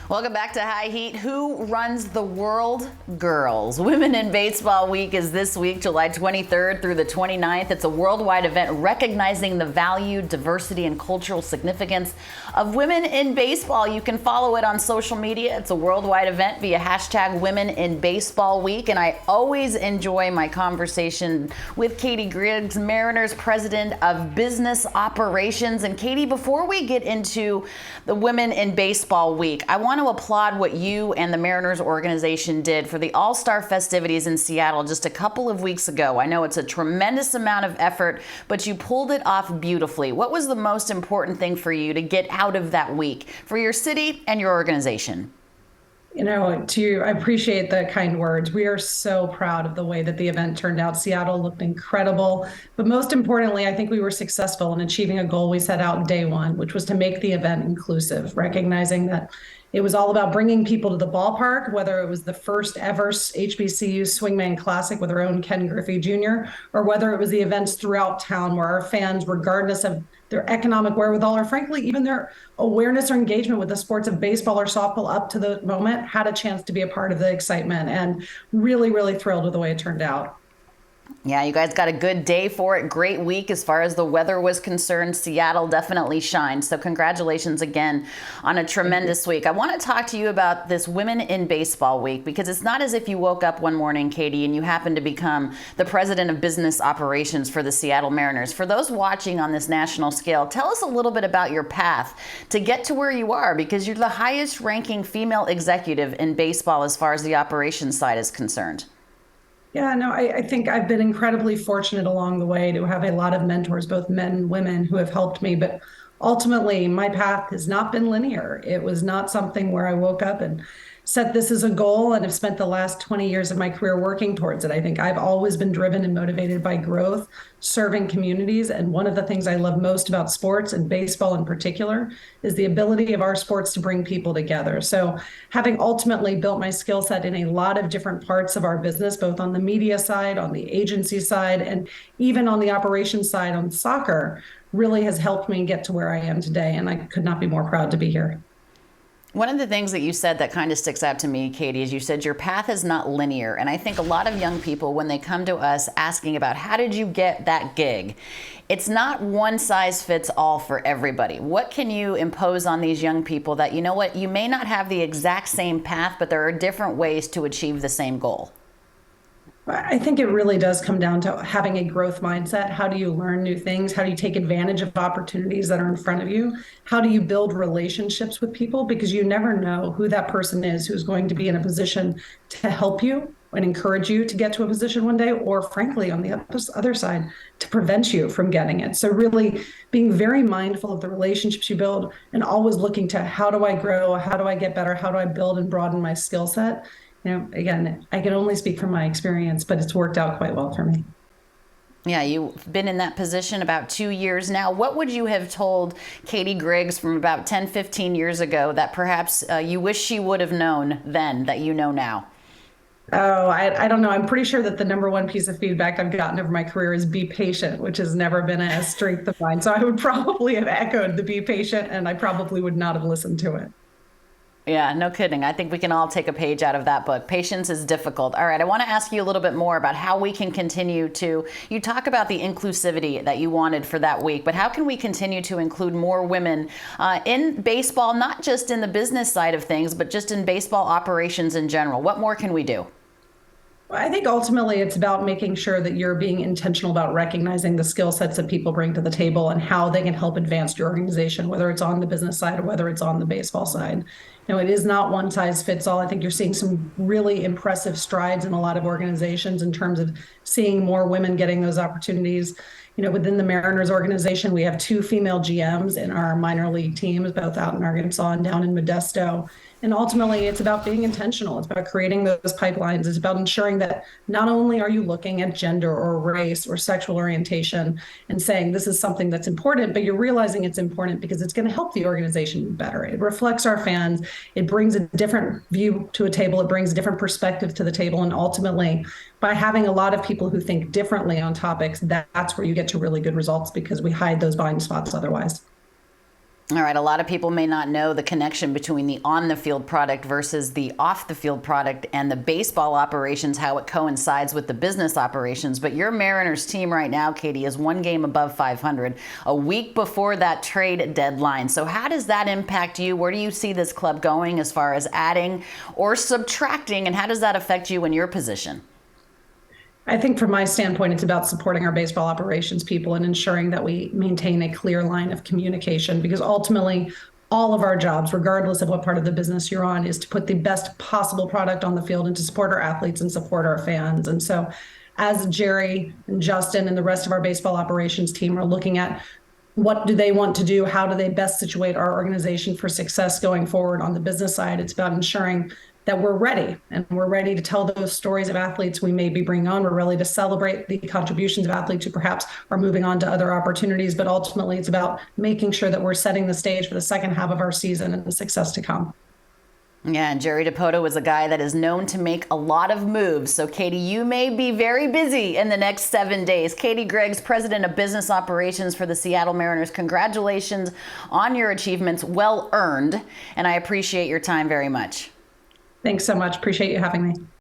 Welcome back to High Heat. Who runs the world? Girls. Women in Baseball Week is this week, July 23rd through the 29th. It's a worldwide event recognizing the value, diversity, and cultural significance of women in baseball. You can follow it on social media. It's a worldwide event via hashtag Women in Baseball Week. And I always enjoy my conversation with Catie Griggs, Mariners President of Business Operations. And Catie, before we get into the Women in Baseball Week, I want to applaud what you and the Mariners organization did for the All-Star festivities in Seattle just a couple of weeks ago. I know it's a tremendous amount of effort, but you pulled it off beautifully. What was the most important thing for you to get out of that week for your city and your organization? I appreciate the kind words. We are so proud of the way that the event turned out. Seattle looked incredible. But most importantly, I think we were successful in achieving a goal we set out day one, which was to make the event inclusive, recognizing that it was all about bringing people to the ballpark, whether it was the first ever HBCU Swingman Classic with our own Ken Griffey Jr., or whether it was the events throughout town where our fans, regardless of their economic wherewithal, or frankly, even their awareness or engagement with the sports of baseball or softball up to the moment, had a chance to be a part of the excitement, and really, really thrilled with the way it turned out. Yeah, you guys got a good day for it. Great week as far as the weather was concerned. Seattle definitely shined. So congratulations again on a tremendous week. I want to talk to you about this Women in Baseball Week, because it's not as if you woke up one morning, Catie, and you happened to become the president of business operations for the Seattle Mariners. For those watching on this national scale, tell us a little bit about your path to get to where you are, because you're the highest ranking female executive in baseball as far as the operations side is concerned. Yeah, no, I think I've been incredibly fortunate along the way to have a lot of mentors, both men and women, who have helped me. But ultimately, my path has not been linear. It was not something where I woke up and set this as a goal and have spent the last 20 years of my career working towards it. I think I've always been driven and motivated by growth, serving communities. And one of the things I love most about sports, and baseball in particular, is the ability of our sports to bring people together. So having ultimately built my skill set in a lot of different parts of our business, both on the media side, on the agency side, and even on the operations side on soccer, really has helped me get to where I am today. And I could not be more proud to be here. One of the things that you said that kind of sticks out to me, Catie, is you said your path is not linear. And I think a lot of young people, when they come to us asking about how did you get that gig, it's not one size fits all for everybody. What can you impose on these young people that, you know what, you may not have the exact same path, but there are different ways to achieve the same goal? I think it really does come down to having a growth mindset. How do you learn new things? How do you take advantage of opportunities that are in front of you? How do you build relationships with people? Because you never know who that person is who's going to be in a position to help you and encourage you to get to a position one day, or frankly, on the other side, to prevent you from getting it. So really being very mindful of the relationships you build and always looking to how do I grow? How do I get better? How do I build and broaden my skill set? Again, I can only speak from my experience, but it's worked out quite well for me. Yeah, you've been in that position about 2 years now. What would you have told Catie Griggs from about 10, 15 years ago that perhaps you wish she would have known then that you know now? Oh, I don't know. I'm pretty sure that the number one piece of feedback I've gotten over my career is be patient, which has never been a strength of mine. So I would probably have echoed the be patient, and I probably would not have listened to it. Yeah, no kidding. I think we can all take a page out of that book. Patience is difficult. All right, I want to ask you a little bit more about how we can continue to, you talk about the inclusivity that you wanted for that week, but how can we continue to include more women in baseball, not just in the business side of things, but just in baseball operations in general? What more can we do? I think ultimately it's about making sure that you're being intentional about recognizing the skill sets that people bring to the table and how they can help advance your organization, whether it's on the business side or whether it's on the baseball side. It is not one size fits all. I think you're seeing some really impressive strides in a lot of organizations in terms of seeing more women getting those opportunities. Within the Mariners organization, we have 2 female GMs in our minor league teams, both out in Arkansas and down in Modesto. And ultimately, it's about being intentional. It's about creating those pipelines. It's about ensuring that not only are you looking at gender or race or sexual orientation and saying this is something that's important, but you're realizing it's important because it's going to help the organization be better. It reflects our fans. It brings a different view to a table. It brings a different perspective to the table. And ultimately, by having a lot of people who think differently on topics, that's where you get to really good results, because we hide those blind spots otherwise. All right, a lot of people may not know the connection between the on-the-field product versus the off-the-field product and the baseball operations, how it coincides with the business operations. But your Mariners team right now, Catie, is one game above 500, a week before that trade deadline. So how does that impact you? Where do you see this club going as far as adding or subtracting, and how does that affect you in your position? I think from my standpoint, it's about supporting our baseball operations people and ensuring that we maintain a clear line of communication, because ultimately all of our jobs, regardless of what part of the business you're on, is to put the best possible product on the field and to support our athletes and support our fans. And so as Jerry and Justin and the rest of our baseball operations team are looking at what do they want to do, how do they best situate our organization for success going forward on the business side, it's about ensuring that we're ready, and we're ready to tell those stories of athletes we may be bringing on. We're ready to celebrate the contributions of athletes who perhaps are moving on to other opportunities. But ultimately, it's about making sure that we're setting the stage for the second half of our season and the success to come. Yeah, and Jerry Dipoto is a guy that is known to make a lot of moves. So, Catie, you may be very busy in the next 7 days. Catie Griggs, President of Business Operations for the Seattle Mariners, congratulations on your achievements. Well earned. And I appreciate your time very much. Thanks so much. Appreciate you having me.